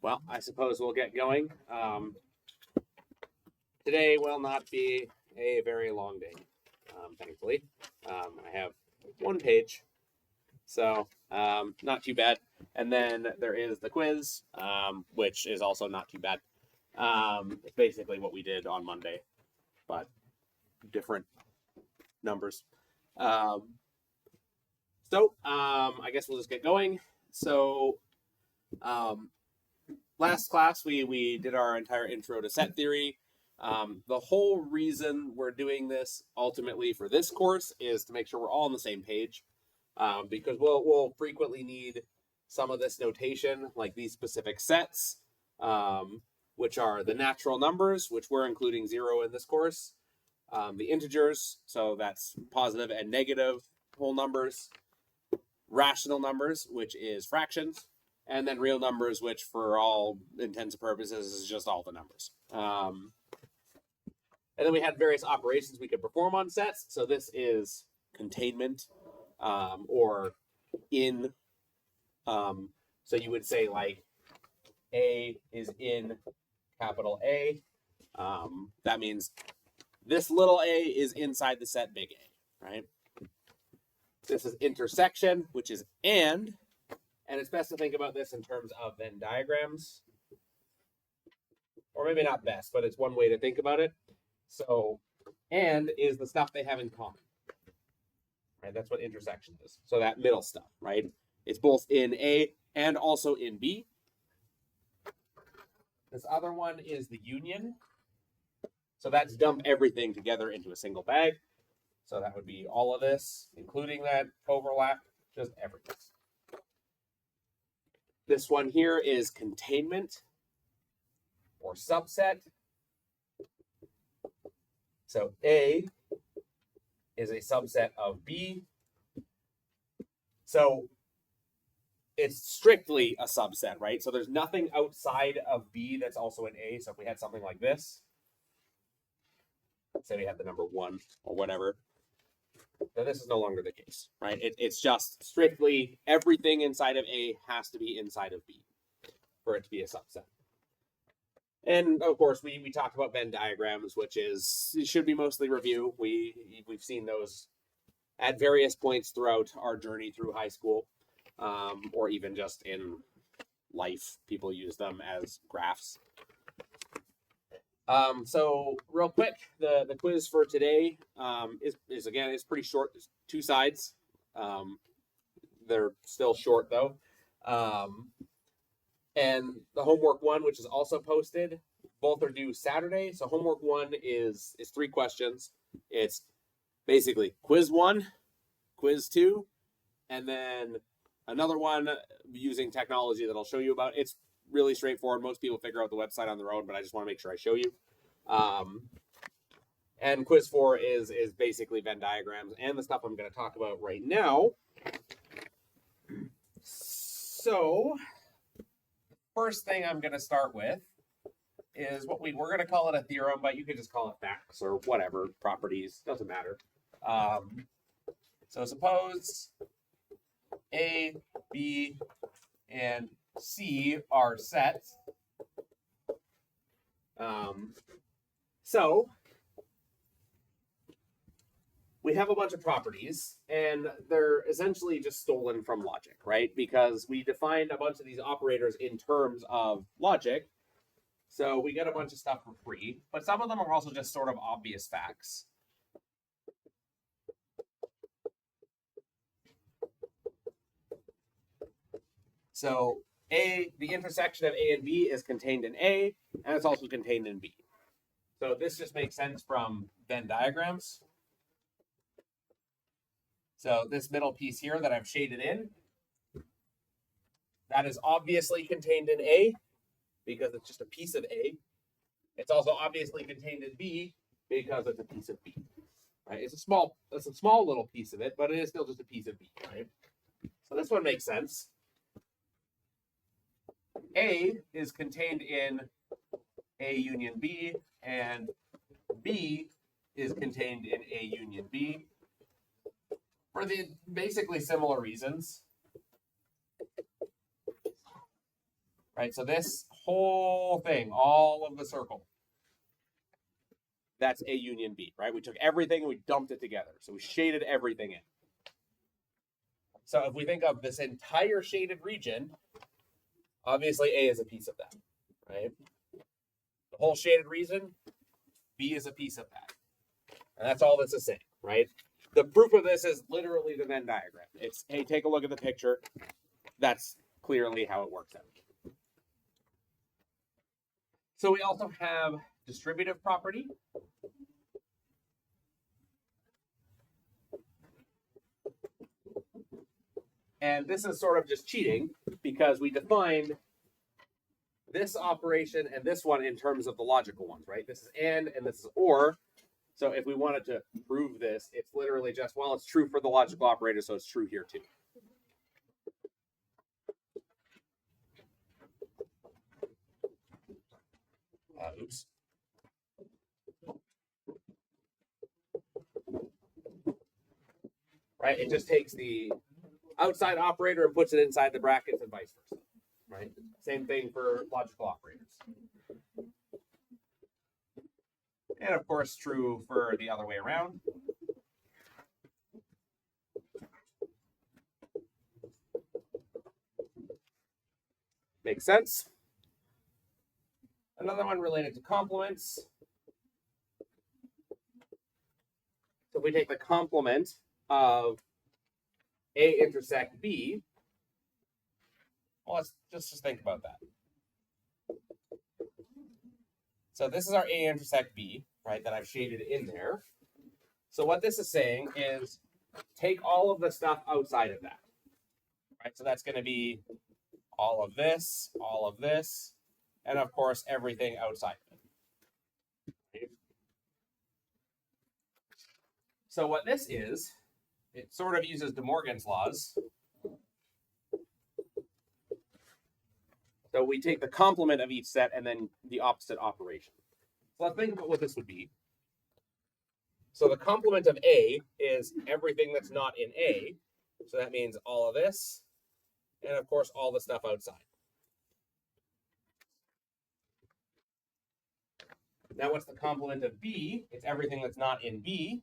Well, I suppose we'll get going. Today will not be a very long day, thankfully. I have one page, so not too bad. And then there is the quiz, which is also not too bad. It's basically what we did on Monday, but different numbers. I guess we'll just get going. So, last class we did our entire intro to set theory. The whole reason we're doing this ultimately for this course is to make sure we're all on the same page, because we'll frequently need some of this notation, like these specific sets, which are the natural numbers, which we're including 0 in this course, the integers, so that's positive and negative whole numbers, rational numbers, which is fractions, and then real numbers, which for all intents and purposes is just all the numbers. And then we had various operations we could perform on sets. So this is containment, or in. So you would say like A is in capital A. That means this little a is inside the set big A, right? This is intersection, which is and it's best to think about this in terms of Venn diagrams. Or maybe not best, but it's one way to think about it. So, and is the stuff they have in common. Right? That's what intersection is. So that middle stuff, right? It's both in A and also in B. This other one is the union. So that's dump everything together into a single bag. So that would be all of this, including that overlap, just everything. This one here is containment or subset. So A is a subset of B. So it's strictly a subset, right? So there's nothing outside of B that's also in A. So if we had something like this, say we had the number 1 or whatever, then this is no longer the case, right? It's just strictly everything inside of A has to be inside of B for it to be a subset. And of course, we talked about Venn diagrams, which should be mostly review. We've seen those at various points throughout our journey through high school, or even just in life. People use them as graphs. So real quick, the quiz for today is again, it's pretty short. There's 2 sides. They're still short though. And the homework 1, which is also posted, both are due Saturday. So homework 1 is 3 questions. It's basically quiz 1, quiz 2, and then another one using technology that I'll show you about. It's really straightforward. Most people figure out the website on their own, but I just want to make sure I show you. And quiz 4 is basically Venn diagrams and the stuff I'm going to talk about right now. So first thing I'm going to start with is what we're going to call it a theorem, but you could just call it facts or whatever, properties, doesn't matter. So suppose A, B, and C are sets. So we have a bunch of properties, and they're essentially just stolen from logic, right? Because we defined a bunch of these operators in terms of logic. So we get a bunch of stuff for free, but some of them are also just sort of obvious facts. So A, the intersection of A and B is contained in A, and it's also contained in B. So this just makes sense from Venn diagrams. So this middle piece here that I've shaded in, that is obviously contained in A because it's just a piece of A. It's also obviously contained in B because it's a piece of B. Right? It's a small little piece of it, but it is still just a piece of B, right? So this one makes sense. A is contained in A union B, and B is contained in A union B for the basically similar reasons. right? So this whole thing, all of the circle, that's A union B, right? We took everything and we dumped it together. So we shaded everything in. So if we think of this entire shaded region, obviously A is a piece of that, right? The whole shaded region, B is a piece of that. And that's all that's the same, right? The proof of this is literally the Venn diagram. It's, hey, take a look at the picture. That's clearly how it works out. So we also have distributive property. And this is sort of just cheating because we defined this operation and this one in terms of the logical ones, right? This is and this is or. So if we wanted to prove this, it's literally just, well, it's true for the logical operator, so it's true here too. Oops. Right? It just takes the outside operator and puts it inside the brackets and vice versa. Right? Same thing for logical operators. And of course, true for the other way around. Makes sense. Another one related to complements. So if we take the complement of A intersect B, well, let's just think about that. So this is our A intersect B, right, that I've shaded in there. So what this is saying is take all of the stuff outside of that, right? So that's going to be all of this, and of course, everything outside of it. Right? So what this is, it sort of uses De Morgan's laws. So we take the complement of each set and then the opposite operation. So let's think about what this would be. So the complement of A is everything that's not in A. So that means all of this, and of course, all the stuff outside. Now what's the complement of B? It's everything that's not in B,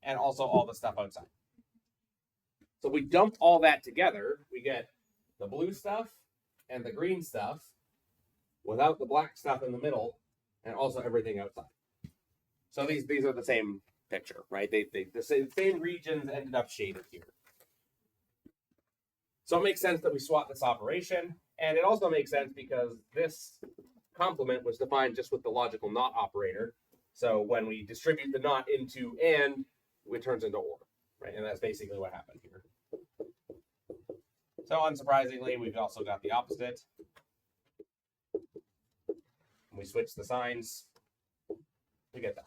and also all the stuff outside. So we dump all that together, we get the blue stuff and the green stuff without the black stuff in the middle, and also everything outside. So these are the same picture, right? The same regions ended up shaded here. So it makes sense that we swap this operation, and it also makes sense because this complement was defined just with the logical not operator. So when we distribute the not into and, it turns into or, right? And that's basically what happened here. So unsurprisingly, we've also got the opposite. When we switch the signs, we get that.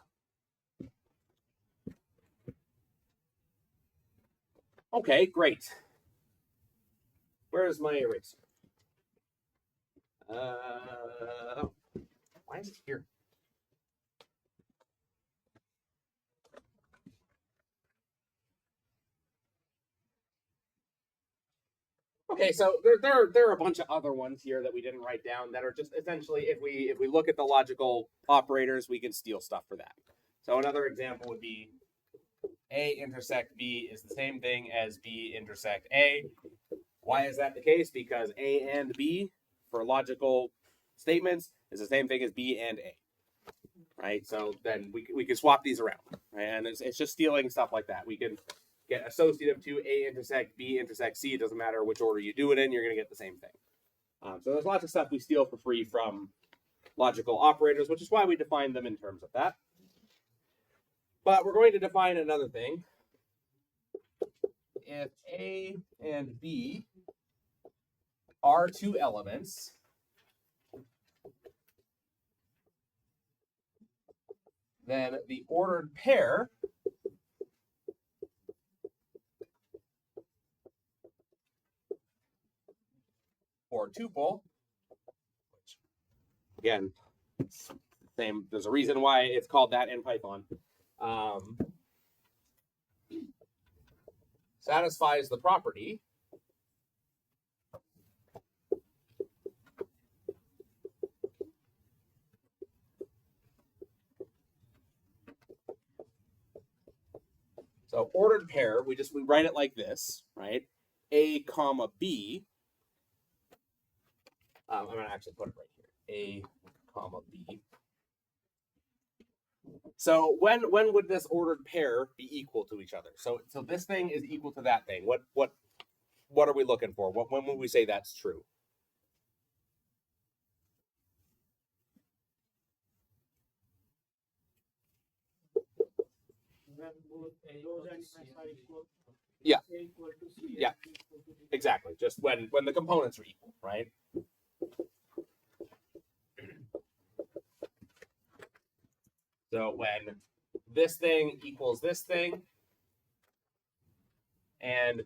Okay, great. Where's my eraser? Why is it here? Okay, so there are a bunch of other ones here that we didn't write down that are just essentially if we look at the logical operators, we can steal stuff for that. So another example would be A intersect B is the same thing as B intersect A. Why is that the case? Because A and B for logical statements is the same thing as B and A. Right? So then we can swap these around. Right? And it's just stealing stuff like that. We can get associative to A intersect B intersect C. It doesn't matter which order you do it in, you're going to get the same thing. So there's lots of stuff we steal for free from logical operators, which is why we define them in terms of that. But we're going to define another thing. If A and B are two elements, then the ordered pair or tuple, which again, same. There's a reason why it's called that in Python. Satisfies the property So ordered pair, we write it like this, right? A comma B. I'm gonna actually put it right here. A comma B. So when would this ordered pair be equal to each other? So this thing is equal to that thing. What are we looking for? When would we say that's true? Yeah. Yeah. Exactly. Just when the components are equal, right? So when this thing equals this thing, and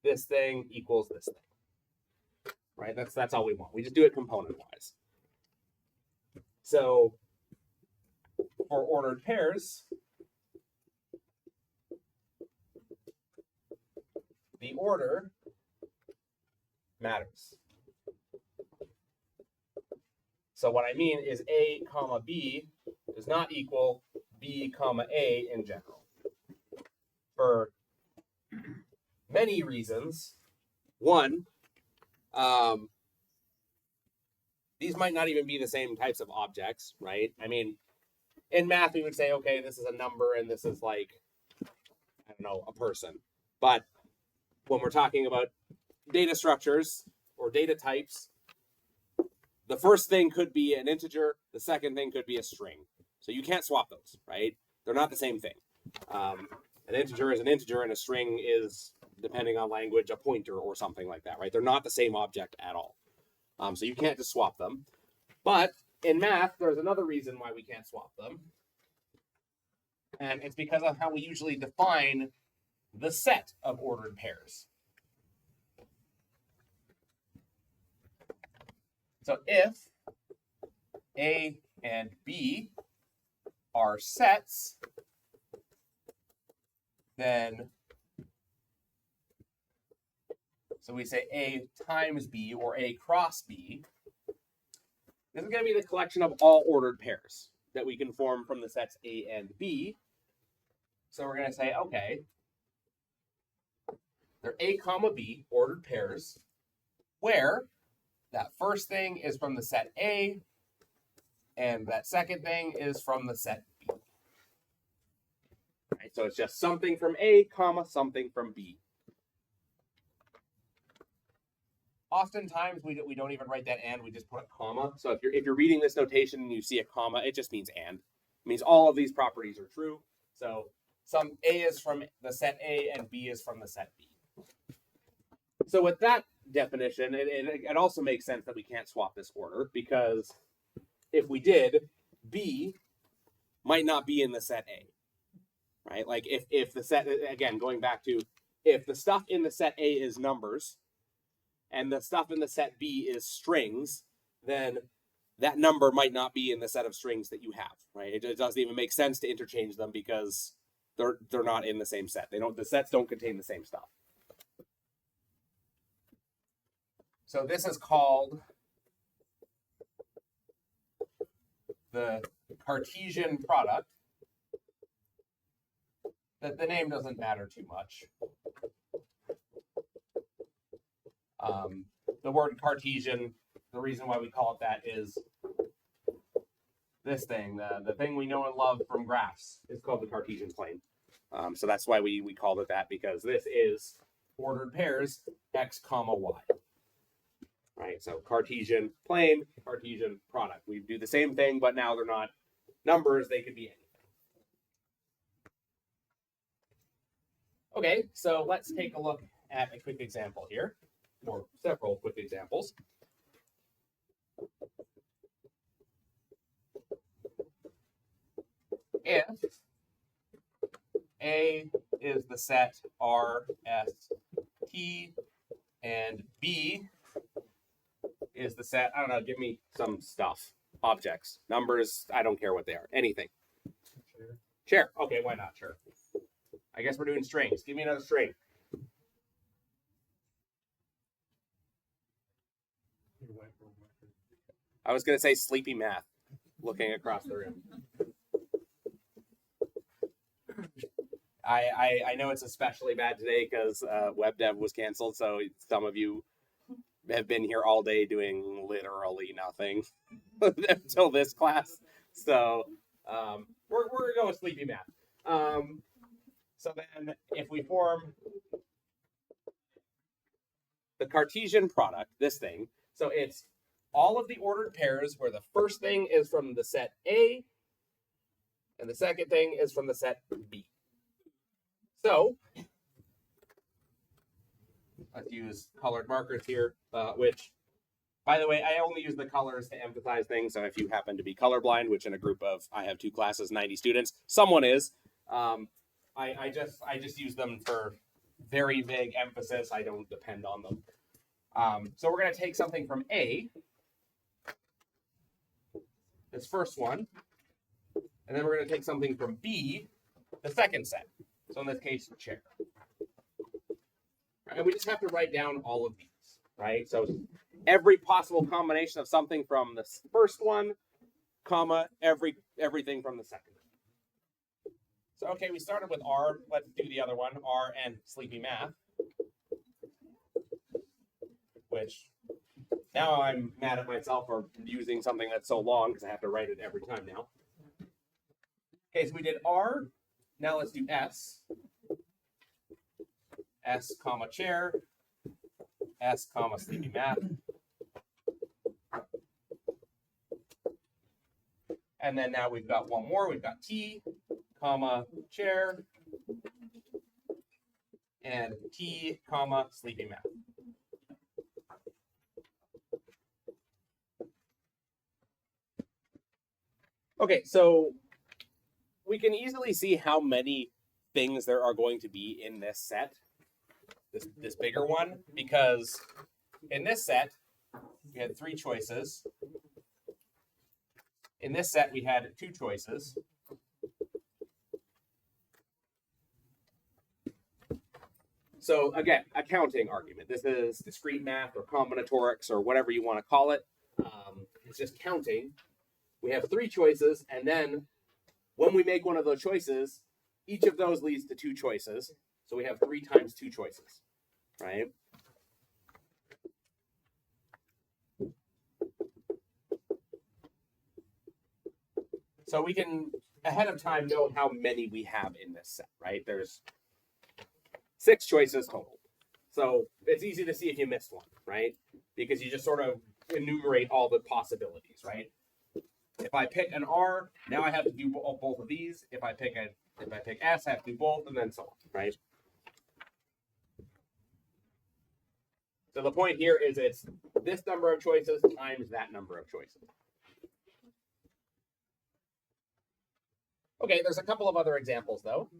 this thing equals this thing, right? That's all we want. We just do it component wise. So for ordered pairs, the order matters. So what I mean is A comma B does not equal B comma A in general. For many reasons. One, these might not even be the same types of objects, right? I mean, in math, we would say, okay, this is a number and this is like, I don't know, a person. But when we're talking about data structures or data types, the first thing could be an integer, the second thing could be a string. So you can't swap those, right? They're not the same thing. An integer is an integer and a string is, depending on language, a pointer or something like that, right? They're not the same object at all. So you can't just swap them. But in math, there's another reason why we can't swap them. And it's because of how we usually define the set of ordered pairs. So if A and B are sets, then so we say A times B or A cross B. This is going to be the collection of all ordered pairs that we can form from the sets A and B. So we're going to say, okay, they're A comma B ordered pairs where that first thing is from the set A and that second thing is from the set B. Right, so it's just something from A comma something from B. Oftentimes we don't even write that and, we just put a comma. So if you're reading this notation and you see a comma, it just means and. It means all of these properties are true. So some A is from the set A and B is from the set B. So with that definition, it also makes sense that we can't swap this order, because if we did, B might not be in the set A, right? Like if the set, again, going back to, if the stuff in the set A is numbers and the stuff in the set B is strings, then that number might not be in the set of strings that you have, right? It doesn't even make sense to interchange them because they're not in the same set. The sets don't contain the same stuff. So this is called the Cartesian product. The name doesn't matter too much. The word Cartesian, the reason why we call it that is this thing, the thing we know and love from graphs, is called the Cartesian plane. So that's why we called it that, because this is ordered pairs x comma y. Right, so Cartesian plane, Cartesian product. We do the same thing, but now they're not numbers, they could be anything. Okay, so let's take a look at a quick example here, or several quick examples. If A is the set R, S, T, and B is the set, I don't know, give me some stuff, objects, numbers, I don't care what they are, anything. Chair, okay, why not, sure. I guess we're doing strings. Give me another string. I was going to say sleepy math, looking across the room. I know it's especially bad today because web dev was canceled, so some of you have been here all day doing literally nothing until this class. So we're gonna go with sleepy math. So then if we form the Cartesian product, this thing, so it's all of the ordered pairs where the first thing is from the set A and the second thing is from the set B. So let's use colored markers here, which, by the way, I only use the colors to emphasize things. So if you happen to be colorblind, which in a group of, I have 2 classes, 90 students, someone is, I just use them for very vague emphasis. I don't depend on them. So we're going to take something from A, this first one, and then we're going to take something from B, the second set. So in this case, chair. And we just have to write down all of these, right? So every possible combination of something from the first one, comma, everything from the second. So, okay, we started with R. Let's do the other one, R and sleepy math. Which, now I'm mad at myself for using something that's so long because I have to write it every time now. Okay, so we did R. Now let's do S. S, comma, chair. S, comma, sleepy math. And then now we've got one more. We've got T, comma, chair. And T, comma, sleepy math. Okay, so we can easily see how many things there are going to be in this set, this bigger one, because in this set, we had 3 choices. In this set, we had 2 choices. So again, a counting argument. This is discrete math or combinatorics or whatever you want to call it. It's just counting. We have 3 choices, and then when we make one of those choices, each of those leads to 2 choices. So we have 3 times 2 choices, right? So we can, ahead of time, know how many we have in this set, right? There's 6 choices total. So it's easy to see if you missed one, right? Because you just sort of enumerate all the possibilities, right? If I pick an R, now I have to do both of these. If I pick S, I have to do both, and then so on, right? So the point here is it's this number of choices times that number of choices. Okay, there's a couple of other examples though.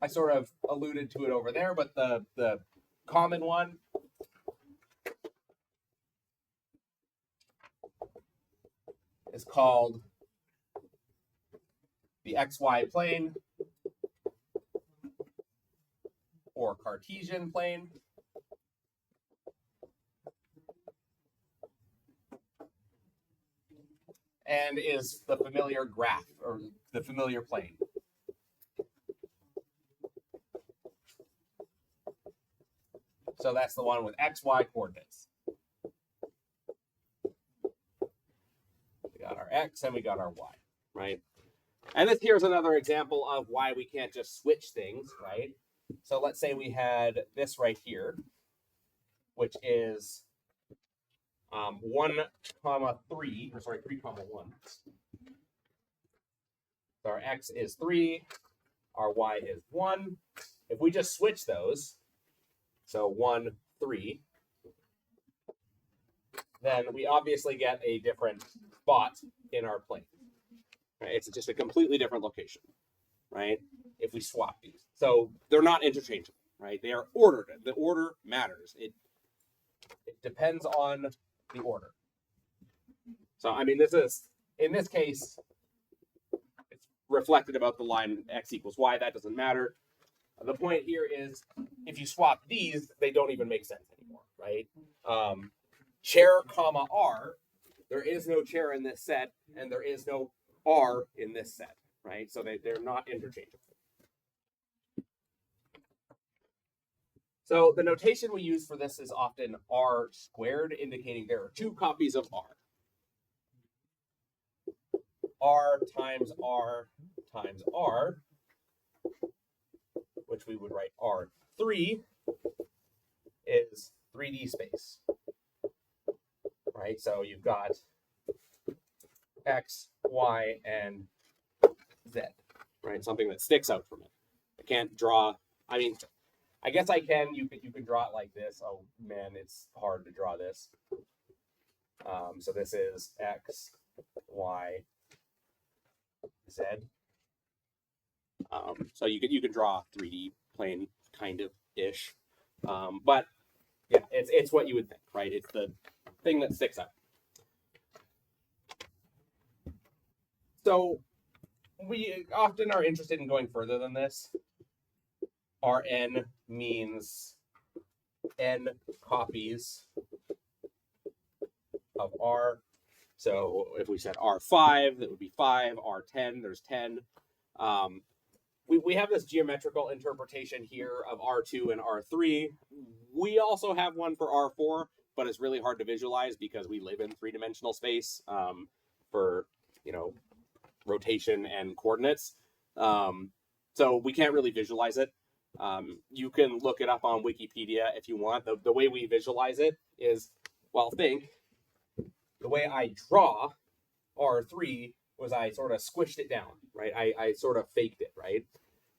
I sort of alluded to it over there, but the common one is called the XY plane or Cartesian plane. And is the familiar graph or the familiar plane. So that's the one with XY coordinates. We got our X and we got our Y, right? And this here's another example of why we can't just switch things, right? So let's say we had this right here, which is 1, 3, or sorry, 3, 1. So our X is 3, our Y is 1. If we just switch those, so 1, 3, then we obviously get a different spot in our plane. Right? It's just a completely different location, right? If we swap these. So they're not interchangeable, right? They are ordered. The order matters. It depends on the order. So, I mean, this is, in this case, it's reflected about the line X equals Y. That doesn't matter. The point here is, if you swap these, they don't even make sense anymore, right? Chair, comma, R there is no chair in this set, and there is no R in this set, right? So they're not interchangeable. So the notation we use for this is often R squared, indicating there are two copies of R. R times R times R, which we would write R3, is 3D space, right? So you've got X, Y, and Z, right? Something that sticks out from it. I can't draw, I mean, I guess I can, you can draw it like this. Oh man, it's hard to draw this. So this is X, Y, Z. So you can draw 3D plane kind of ish, but yeah, it's what you would think, right? It's the thing that sticks out. So we often are interested in going further than this. Rn means n copies of R. So if we said R5, that would be 5. R10, there's 10. We have this geometrical interpretation here of R2 and R3. We also have one for R4, but it's really hard to visualize because we live in three-dimensional space for, you know, rotation and coordinates. So we can't really visualize it. You can look it up on Wikipedia if you want. The way we visualize it is, well, think, the way I draw R3 was I sort of squished it down, right? I sort of faked it, right?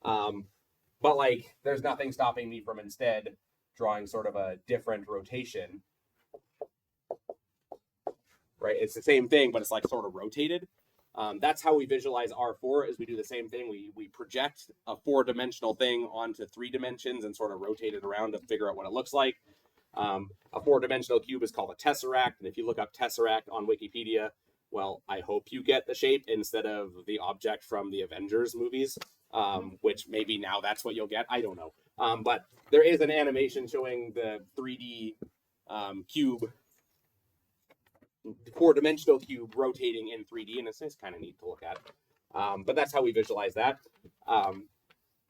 But like, there's nothing stopping me from instead drawing sort of a different rotation, right? It's the same thing, but it's like sort of rotated. That's how we visualize R4, is we do the same thing. We project a 4-dimensional thing onto 3 dimensions and sort of rotate it around to figure out what it looks like. A 4-dimensional cube is called a tesseract, and if you look up tesseract on Wikipedia, well, I hope you get the shape instead of the object from the Avengers movies, which maybe now that's what you'll get. I don't know. But there is an animation showing the 3D cube, 4-dimensional cube rotating in 3D, and it's kind of neat to look at. But that's how we visualize that.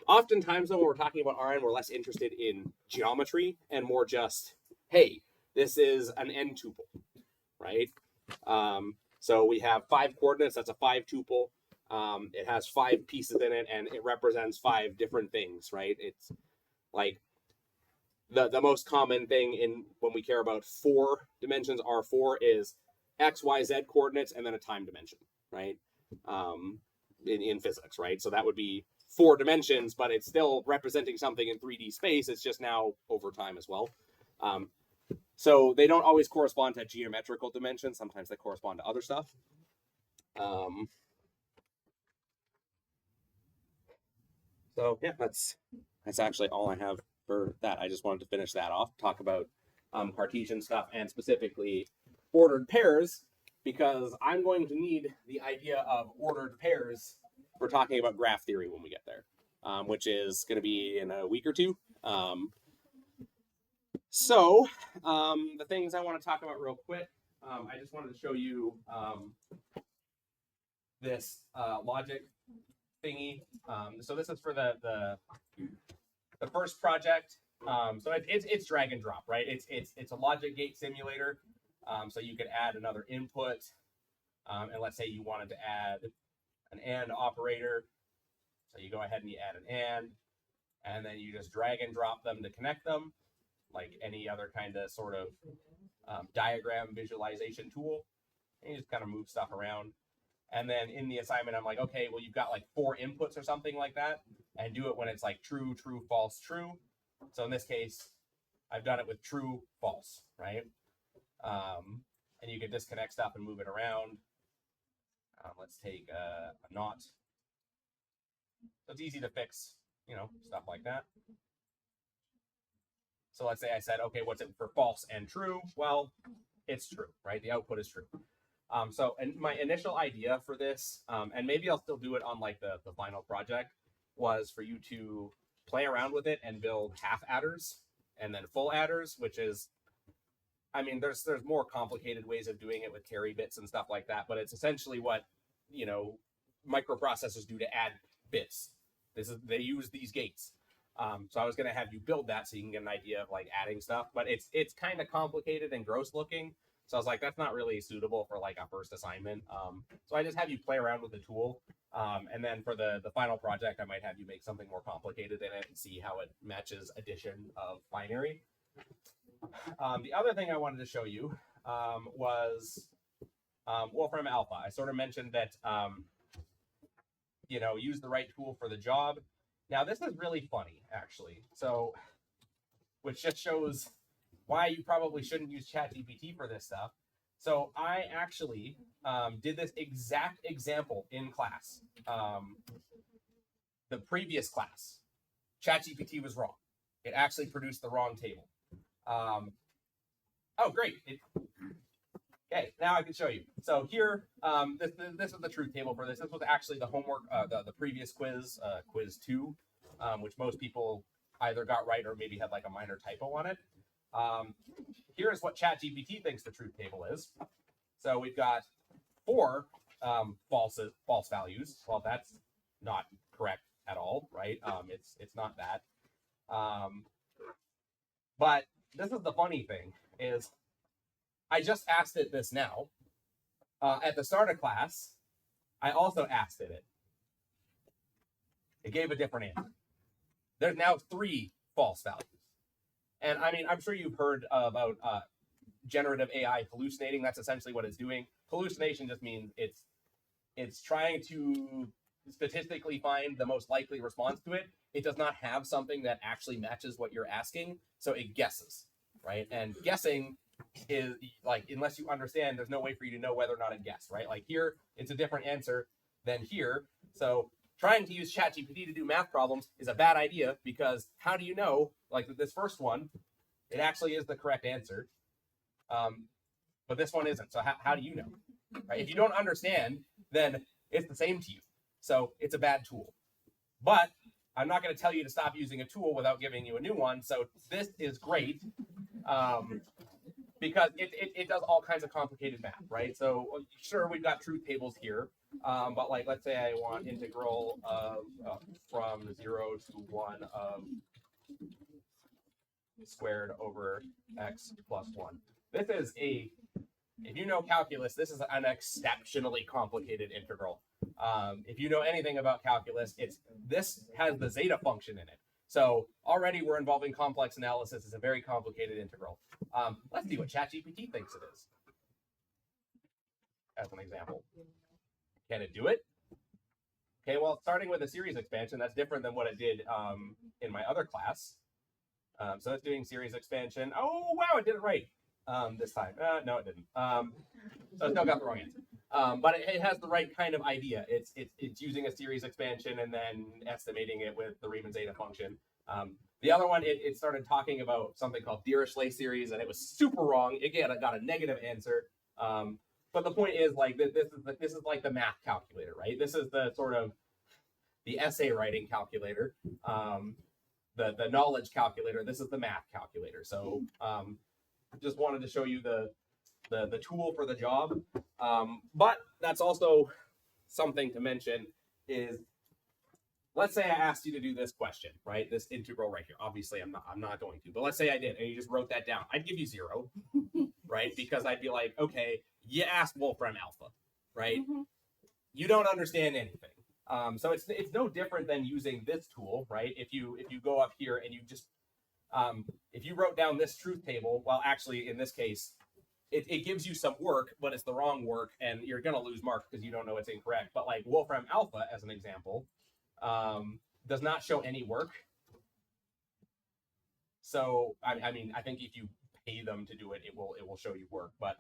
Oftentimes, though, when we're talking about Rn, we're less interested in geometry and more just, hey, this is an n tuple, right? So we have 5 coordinates. That's a 5 tuple. It has 5 pieces in it, and it represents 5 different things, right? It's like the most common thing in when we care about 4 dimensions, R4, is X, Y, Z coordinates and then a time dimension, right? In physics, right? So that would be 4 dimensions, but it's still representing something in 3D space. It's just now over time as well. So they don't always correspond to geometrical dimensions. Sometimes they correspond to other stuff. So yeah, that's actually all I have for that. I just wanted to finish that off, talk about Cartesian stuff and specifically ordered pairs, because I'm going to need the idea of ordered pairs for talking about graph theory when we get there, which is going to be in a week or two. So the things I want to talk about real quick, I just wanted to show you this logic thingy. So this is for the first project. So it's drag and drop, right? It's a logic gate simulator. So you could add another input, and let's say you wanted to add an AND operator. So you go ahead and you add an and then you just drag and drop them to connect them, like any other kind of sort of diagram visualization tool. And you just kind of move stuff around. And then in the assignment, I'm like, okay, well, you've got like 4 inputs or something like that, and do it when it's like true, true, false, true. So in this case, I've done it with true, false, right? And you can disconnect stuff and move it around. Let's take a not. So it's easy to fix, you know, stuff like that. So let's say I said, okay, what's it for false and true? Well, it's true, right? The output is true. So and my initial idea for this, and maybe I'll still do it on like the final project, was for you to play around with it and build half adders and then full adders, which is I mean, there's more complicated ways of doing it with carry bits and stuff like that, but it's essentially what, you know, microprocessors do to add bits. They use these gates. So I was going to have you build that so you can get an idea of like adding stuff, but it's kind of complicated and gross looking. So I was like, that's not really suitable for like a first assignment. So I just have you play around with the tool. And then for the final project, I might have you make something more complicated in it and see how it matches addition of binary. The other thing I wanted to show you was Wolfram Alpha. I sort of mentioned that, you know, use the right tool for the job. Now, this is really funny, actually. So, which just shows why you probably shouldn't use ChatGPT for this stuff. So I actually did this exact example in class. The previous class, ChatGPT was wrong. It actually produced the wrong table. Oh, great. Okay, now I can show you. So here, this is the truth table for this. This was actually the homework, the previous quiz, quiz 2, which most people either got right or maybe had like a minor typo on it. Here is what ChatGPT thinks the truth table is. So we've got 4 false values. Well, that's not correct at all, right? It's not that. But this is the funny thing is I just asked it this now. At the start of class, I also asked it. It gave a different answer. There's now 3 false values. And I mean, I'm sure you've heard about generative AI hallucinating. That's essentially what it's doing. Hallucination just means it's trying to statistically find the most likely response to it. It does not have something that actually matches what you're asking, so it guesses, right? And guessing is like, unless you understand, there's no way for you to know whether or not it guessed, right? Like here, it's a different answer than here. So trying to use ChatGPT to do math problems is a bad idea, because how do you know, like this first one, it actually is the correct answer, but this one isn't. So how do you know, right? If you don't understand, then it's the same to you. So it's a bad tool. But I'm not going to tell you to stop using a tool without giving you a new one. So this is great, because it does all kinds of complicated math, right? So sure, we've got truth tables here, but like, let's say I want integral of from 0 to 1 of squared over x plus 1. This is if you know calculus, this is an exceptionally complicated integral. If you know anything about calculus, this has the zeta function in it. So already we're involving complex analysis. It's a very complicated integral. Let's see what ChatGPT thinks it is, as an example. Can it do it? Okay, well, starting with a series expansion, that's different than what it did in my other class. So it's doing series expansion. Oh, wow, it did it right this time. No, it didn't. So it still got the wrong answer. But it has the right kind of idea. It's using a series expansion and then estimating it with the Riemann zeta function. The other one, it started talking about something called Dirichlet series, and it was super wrong. Again, I got a negative answer. But the point is, like, this is like the math calculator, right? This is the sort of the essay writing calculator, the knowledge calculator. This is the math calculator. So just wanted to show you the tool for the job. But that's also something to mention is, let's say I asked you to do this question, right? This integral right here. Obviously, I'm not going to, but let's say I did, and you just wrote that down. I'd give you 0, right? Because I'd be like, okay, you asked Wolfram Alpha, right? Mm-hmm. You don't understand anything. So it's no different than using this tool, right? If you go up here and you just if you wrote down this truth table, well, actually in this case, it gives you some work, but it's the wrong work, and you're gonna lose marks because you don't know it's incorrect. But like Wolfram Alpha, as an example, does not show any work. So I mean, I think if you pay them to do it, it will show you work. But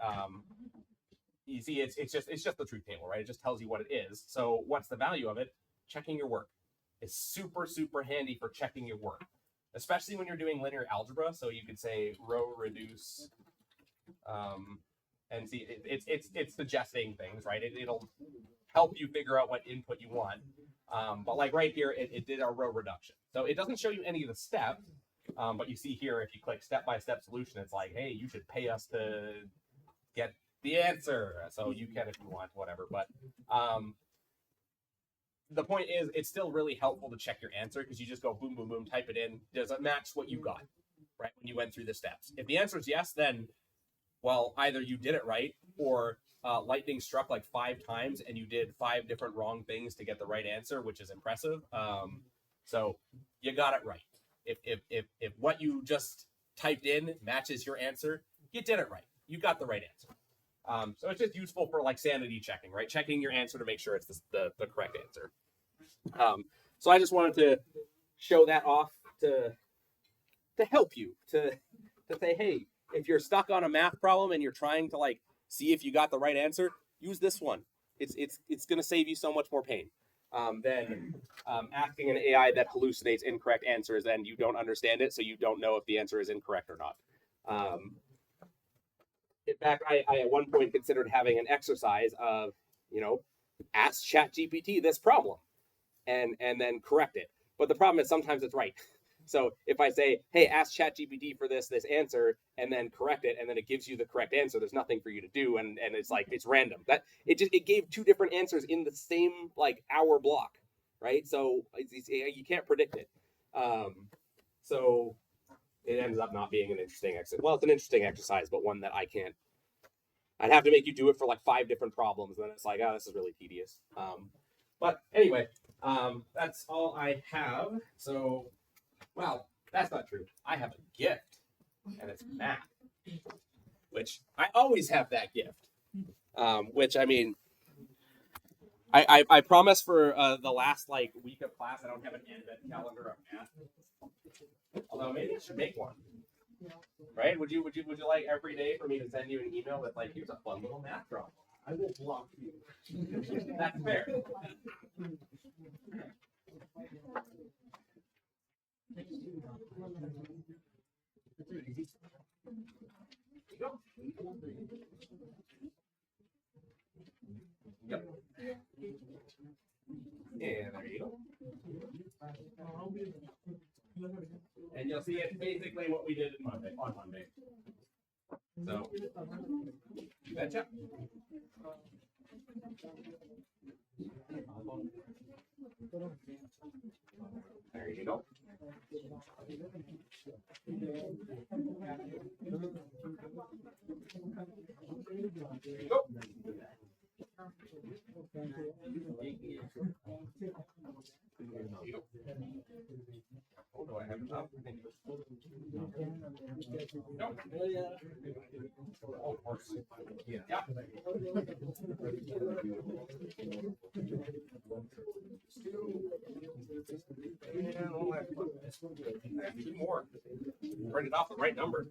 you see, it's just the truth table, right? It just tells you what it is. So what's the value of it? Checking your work. It's super, super handy for checking your work, especially when you're doing linear algebra. So you could say row reduce, and see, it's suggesting things, right? It'll help you figure out what input you want. But like right here, it did our row reduction. So it doesn't show you any of the steps, But you see here, if you click step-by-step solution, it's like, hey, you should pay us to get the answer. So you can if you want, whatever. But the point is, it's still really helpful to check your answer because you just go boom, boom, boom, type it in. Does it match what you got, right, when you went through the steps? If the answer is yes, then, well, either you did it right or lightning struck like 5 times and you did 5 different wrong things to get the right answer, which is impressive. So you got it right. If what you just typed in matches your answer, you did it right. You got the right answer. So it's just useful for like sanity checking, right? Checking your answer to make sure it's the correct answer. So I just wanted to show that off to help you to say, hey, if you're stuck on a math problem and you're trying to like see if you got the right answer, use this one. It's going to save you so much more pain than asking an AI that hallucinates incorrect answers and you don't understand it, so you don't know if the answer is incorrect or not. In fact, I at one point considered having an exercise of, ask ChatGPT this problem and then correct it. But the problem is sometimes it's right. So if I say, hey, ask ChatGPT for this answer and then correct it, and then it gives you the correct answer, there's nothing for you to do, and it's like it's random. That it gave 2 different answers in the same like hour block, right? So you can't predict it. So it ends up not being an interesting exercise. Well, it's an interesting exercise, but one that I can't. I'd have to make you do it for like 5 different problems, and then it's like, oh, this is really tedious. But anyway, that's all I have. So, well, that's not true. I have a gift, and it's math, which I always have that gift. Which I mean, I promise for the last like week of class, I don't have an advent calendar of math. Although maybe I should make one. Right? Would you like every day for me to send you an email with like, here's a fun little math problem? I will block you. That's fair. Yep. Yeah, there you go. And you'll see it's basically what we did on Monday. So, you betcha. There you go. There you go. Oh, do I have enough? Nope. Oh, of course. Yeah. And 2 more. Print it off the right number.